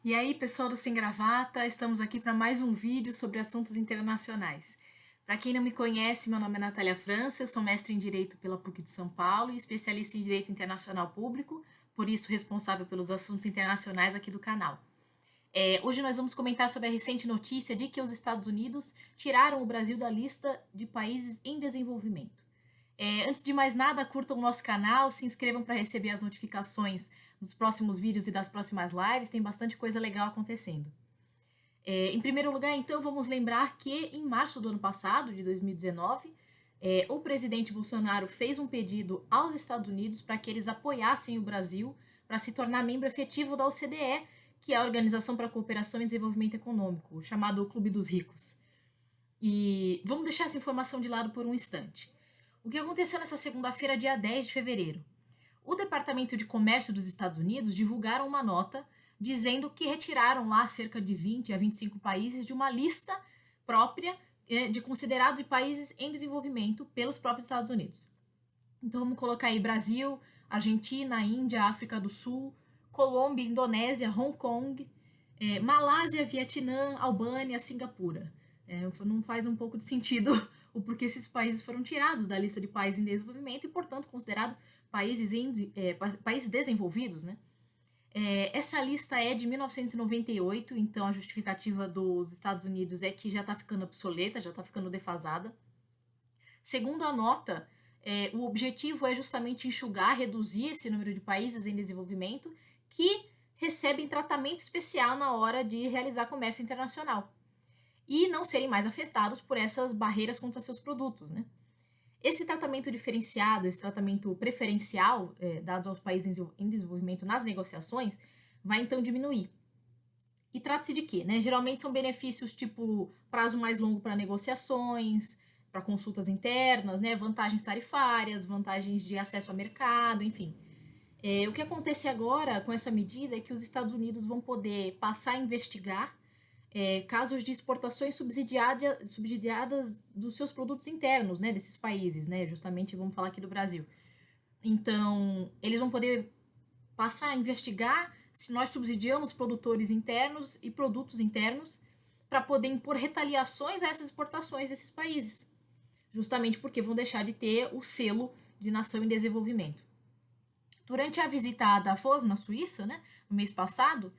E aí, pessoal do Sem Gravata, estamos aqui para mais um vídeo sobre assuntos internacionais. Para quem não me conhece, meu nome é Natália França, eu sou mestre em Direito pela PUC de São Paulo e especialista em Direito Internacional Público, por isso responsável pelos assuntos internacionais aqui do canal. Hoje nós vamos comentar sobre a recente notícia de que os Estados Unidos tiraram o Brasil da lista de países em desenvolvimento. Antes de mais nada, curtam o nosso canal, se inscrevam para receber as notificações dos próximos vídeos e das próximas lives, tem bastante coisa legal acontecendo. Em primeiro lugar, então, vamos lembrar que em março do ano passado, de 2019, o presidente Bolsonaro fez um pedido aos Estados Unidos para que eles apoiassem o Brasil para se tornar membro efetivo da OCDE, que é a Organização para a Cooperação e Desenvolvimento Econômico, o chamado Clube dos Ricos. E vamos deixar essa informação de lado por um instante. O que aconteceu nessa segunda-feira, dia 10 de fevereiro? O Departamento de Comércio dos Estados Unidos divulgaram uma nota dizendo que retiraram lá cerca de 20 a 25 países de uma lista própria de considerados países em desenvolvimento pelos próprios Estados Unidos. Então vamos colocar aí Brasil, Argentina, Índia, África do Sul, Colômbia, Indonésia, Hong Kong, Malásia, Vietnã, Albânia, Singapura. Não faz um pouco de sentido o porquê esses países foram tirados da lista de países em desenvolvimento e, portanto, considerados países desenvolvidos, né? Essa lista é de 1998, então a justificativa dos Estados Unidos é que já está ficando obsoleta, já está ficando defasada. Segundo a nota, o objetivo é justamente enxugar, reduzir esse número de países em desenvolvimento que recebem tratamento especial na hora de realizar comércio internacional e não serem mais afetados por essas barreiras contra seus produtos, né? Esse tratamento diferenciado, esse tratamento preferencial dados aos países em desenvolvimento nas negociações, vai então diminuir. E trata-se de quê? Né? Geralmente são benefícios tipo prazo mais longo para negociações, para consultas internas, né? Vantagens tarifárias, vantagens de acesso ao mercado, enfim. O que acontece agora com essa medida é que os Estados Unidos vão poder passar a investigar casos de exportações subsidiadas dos seus produtos internos, né, desses países, né, justamente vamos falar aqui do Brasil. Então, eles vão poder passar a investigar se nós subsidiamos produtores internos e produtos internos para poder impor retaliações a essas exportações desses países, justamente porque vão deixar de ter o selo de nação em desenvolvimento. Durante a visita a Davos, na Suíça, né, no mês passado,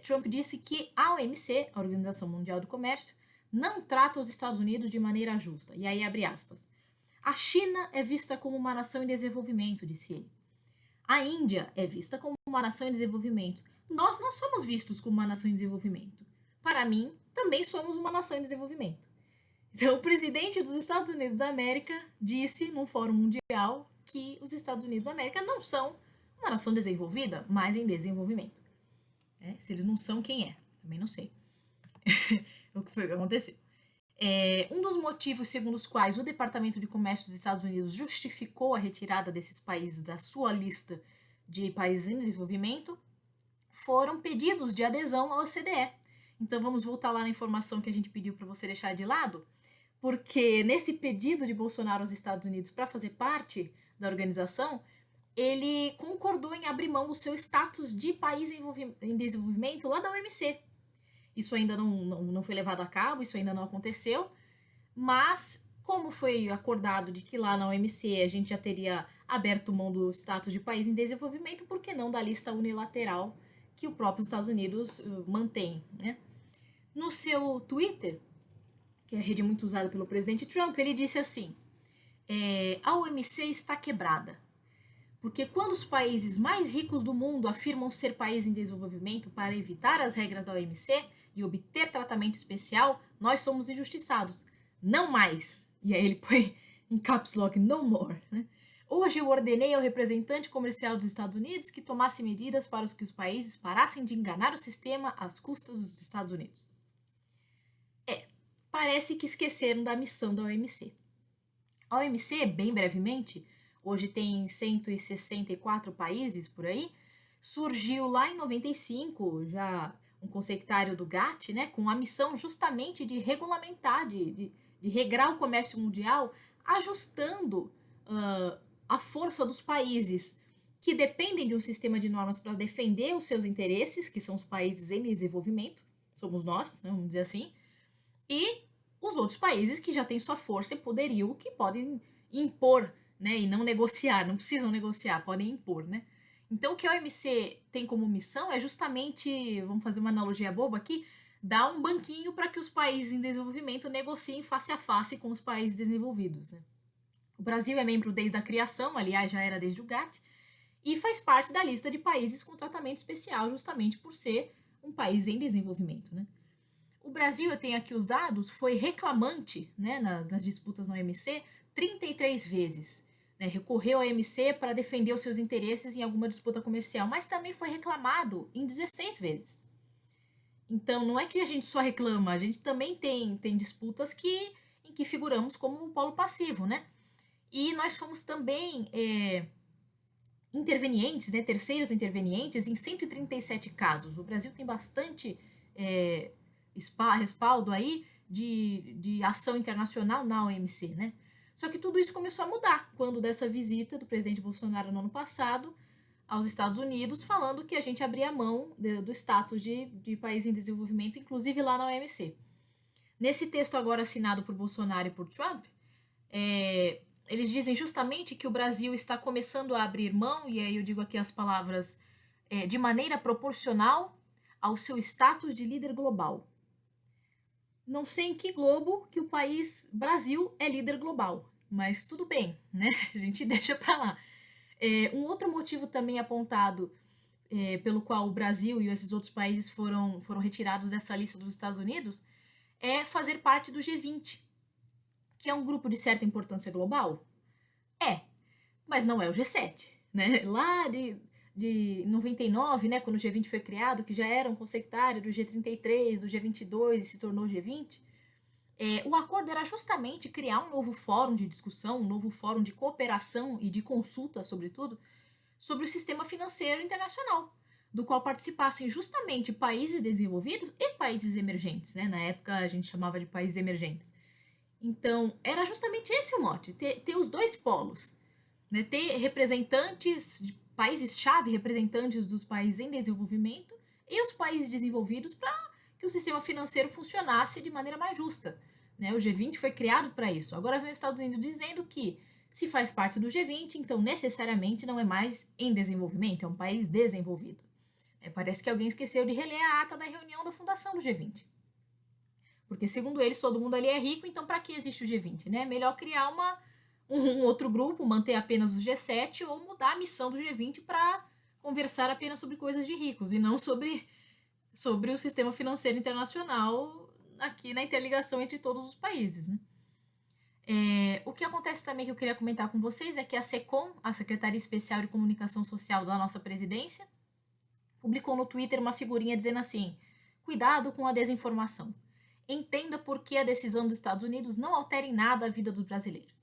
Trump disse que a OMC, a Organização Mundial do Comércio, não trata os Estados Unidos de maneira justa. E aí abre aspas. A China é vista como uma nação em desenvolvimento, disse ele. A Índia é vista como uma nação em desenvolvimento. Nós não somos vistos como uma nação em desenvolvimento. Para mim, também somos uma nação em desenvolvimento. Então, o presidente dos Estados Unidos da América disse num fórum mundial que os Estados Unidos da América não são uma nação desenvolvida, mas em desenvolvimento. Se eles não são, quem é? Também não sei. O que foi que aconteceu. Um dos motivos segundo os quais o Departamento de Comércio dos Estados Unidos justificou a retirada desses países da sua lista de países em desenvolvimento foram pedidos de adesão à OCDE. Então vamos voltar lá na informação que a gente pediu para você deixar de lado, porque nesse pedido de Bolsonaro aos Estados Unidos para fazer parte da organização, ele concordou em abrir mão do seu status de país em desenvolvimento lá da OMC. Isso ainda não foi levado a cabo, isso ainda não aconteceu, mas como foi acordado de que lá na OMC a gente já teria aberto mão do status de país em desenvolvimento, por que não da lista unilateral que o próprio Estados Unidos mantém, né? No seu Twitter, que é a rede muito usada pelo presidente Trump, ele disse assim, a OMC está quebrada. Porque quando os países mais ricos do mundo afirmam ser países em desenvolvimento para evitar as regras da OMC e obter tratamento especial, nós somos injustiçados. Não mais. E aí ele põe em caps lock, no more. Né? Hoje eu ordenei ao representante comercial dos Estados Unidos que tomasse medidas para que os países parassem de enganar o sistema às custas dos Estados Unidos. Parece que esqueceram da missão da OMC. A OMC, bem brevemente, hoje tem 164 países por aí, surgiu lá em 95, já um conceituário do GATT, né, com a missão justamente de regulamentar, de regrar o comércio mundial, ajustando a força dos países que dependem de um sistema de normas para defender os seus interesses, que são os países em desenvolvimento, somos nós, né, vamos dizer assim, e os outros países que já têm sua força e poderio, que podem impor, né, e não negociar, não precisam negociar, podem impor, né. Então, o que a OMC tem como missão é justamente, vamos fazer uma analogia boba aqui, dar um banquinho para que os países em desenvolvimento negociem face a face com os países desenvolvidos, né. O Brasil é membro desde a criação, aliás, já era desde o GATT, e faz parte da lista de países com tratamento especial, justamente por ser um país em desenvolvimento, né. O Brasil, eu tenho aqui os dados, foi reclamante, né, nas disputas na OMC 33 vezes. Né, recorreu à OMC para defender os seus interesses em alguma disputa comercial, mas também foi reclamado em 16 vezes. Então, não é que a gente só reclama, a gente também tem disputas em que figuramos como um polo passivo, né? E nós fomos também intervenientes, né, terceiros intervenientes em 137 casos. O Brasil tem bastante respaldo aí de ação internacional na OMC, né? Só que tudo isso começou a mudar quando dessa visita do presidente Bolsonaro no ano passado aos Estados Unidos, falando que a gente abria mão do status de país em desenvolvimento, inclusive lá na OMC. Nesse texto agora assinado por Bolsonaro e por Trump, eles dizem justamente que o Brasil está começando a abrir mão, e aí eu digo aqui as palavras, de maneira proporcional ao seu status de líder global. Não sei em que globo que o país Brasil é líder global, mas tudo bem, né? A gente deixa para lá. Um outro motivo também apontado pelo qual o Brasil e esses outros países foram retirados dessa lista dos Estados Unidos é fazer parte do G20, que é um grupo de certa importância global. Mas não é o G7, né? Lá de 99, né, quando o G20 foi criado, que já era um consectário do G33, do G22 e se tornou o G20, o acordo era justamente criar um novo fórum de discussão, um novo fórum de cooperação e de consulta, sobretudo, sobre o sistema financeiro internacional, do qual participassem justamente países desenvolvidos e países emergentes, né? Na época a gente chamava de países emergentes. Então, era justamente esse o mote, ter os dois polos, né? Ter representantes de países-chave, representantes dos países em desenvolvimento e os países desenvolvidos para que o sistema financeiro funcionasse de maneira mais justa. Né? O G20 foi criado para isso. Agora vem os Estados Unidos dizendo que se faz parte do G20, então necessariamente não é mais em desenvolvimento, é um país desenvolvido. Parece que alguém esqueceu de reler a ata da reunião da fundação do G20. Porque, segundo eles, todo mundo ali é rico, então para que existe o G20? Né? Melhor criar um outro grupo, manter apenas o G7 ou mudar a missão do G20 para conversar apenas sobre coisas de ricos e não sobre o sistema financeiro internacional aqui na interligação entre todos os países. Né? O que acontece também que eu queria comentar com vocês é que a SECOM, a Secretaria Especial de Comunicação Social da nossa presidência, publicou no Twitter uma figurinha dizendo assim: cuidado com a desinformação. Entenda por que a decisão dos Estados Unidos não altera em nada a vida dos brasileiros.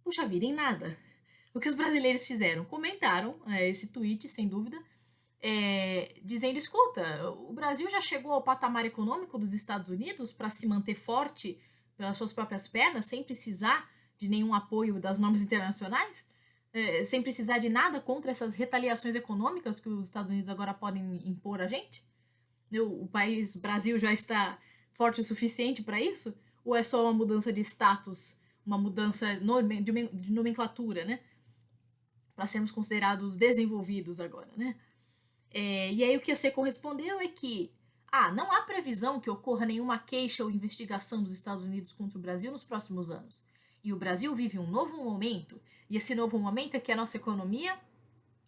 Puxa vida, em nada. O que os brasileiros fizeram? Comentaram esse tweet, sem dúvida, dizendo: escuta, o Brasil já chegou ao patamar econômico dos Estados Unidos para se manter forte pelas suas próprias pernas, sem precisar de nenhum apoio das normas internacionais, sem precisar de nada contra essas retaliações econômicas que os Estados Unidos agora podem impor a gente? O país Brasil já está forte o suficiente para isso? Ou é só uma mudança de status, uma mudança de nomenclatura, né? Para sermos considerados desenvolvidos agora, né? E aí o que a SECOM respondeu é que não há previsão que ocorra nenhuma queixa ou investigação dos Estados Unidos contra o Brasil nos próximos anos. E o Brasil vive um novo momento, e esse novo momento é que a nossa economia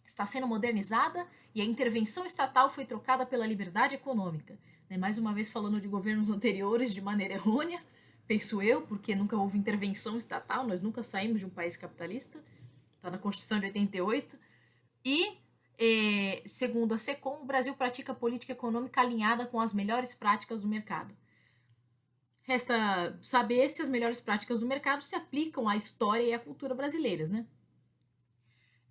está sendo modernizada e a intervenção estatal foi trocada pela liberdade econômica. Mais uma vez falando de governos anteriores de maneira errônea, penso eu, porque nunca houve intervenção estatal, nós nunca saímos de um país capitalista, está na Constituição de 88, e, segundo a SECOM, o Brasil pratica política econômica alinhada com as melhores práticas do mercado. Resta saber se as melhores práticas do mercado se aplicam à história e à cultura brasileiras, né?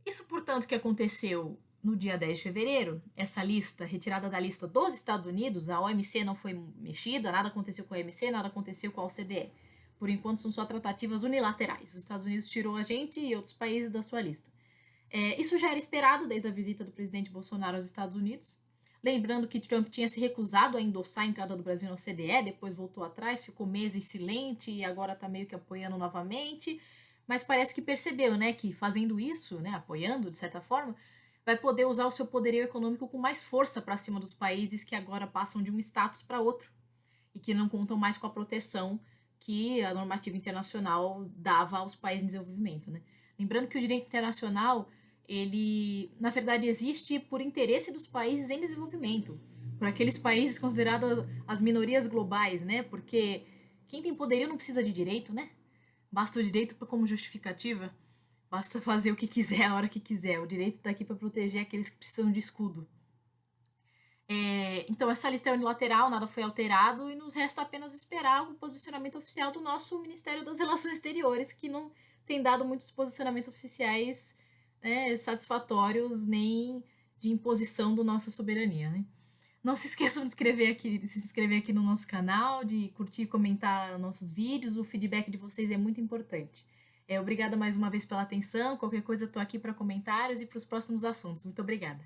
Isso, portanto, que aconteceu no dia 10 de fevereiro, essa lista, retirada da lista dos Estados Unidos, a OMC não foi mexida, nada aconteceu com a OMC, nada aconteceu com a OCDE. Por enquanto, são só tratativas unilaterais. Os Estados Unidos tirou a gente e outros países da sua lista. Isso já era esperado desde a visita do presidente Bolsonaro aos Estados Unidos. Lembrando que Trump tinha se recusado a endossar a entrada do Brasil na OCDE, depois voltou atrás, ficou meses silente e agora está meio que apoiando novamente. Mas parece que percebeu, né, que fazendo isso, né, apoiando de certa forma, vai poder usar o seu poderio econômico com mais força para cima dos países que agora passam de um status para outro e que não contam mais com a proteção que a normativa internacional dava aos países em desenvolvimento, né? Lembrando que o direito internacional, ele, na verdade, existe por interesse dos países em desenvolvimento, por aqueles países considerados as minorias globais, né? Porque quem tem poderio não precisa de direito, né? Basta o direito como justificativa, basta fazer o que quiser a hora que quiser. O direito está aqui para proteger aqueles que precisam de escudo. Então, essa lista é unilateral, nada foi alterado e nos resta apenas esperar o posicionamento oficial do nosso Ministério das Relações Exteriores, que não tem dado muitos posicionamentos oficiais, né, satisfatórios nem de imposição da nossa soberania. Né? Não se esqueçam de se inscrever aqui no nosso canal, de curtir e comentar nossos vídeos. O feedback de vocês é muito importante. Obrigada mais uma vez pela atenção. Qualquer coisa, estou aqui para comentários e para os próximos assuntos. Muito obrigada.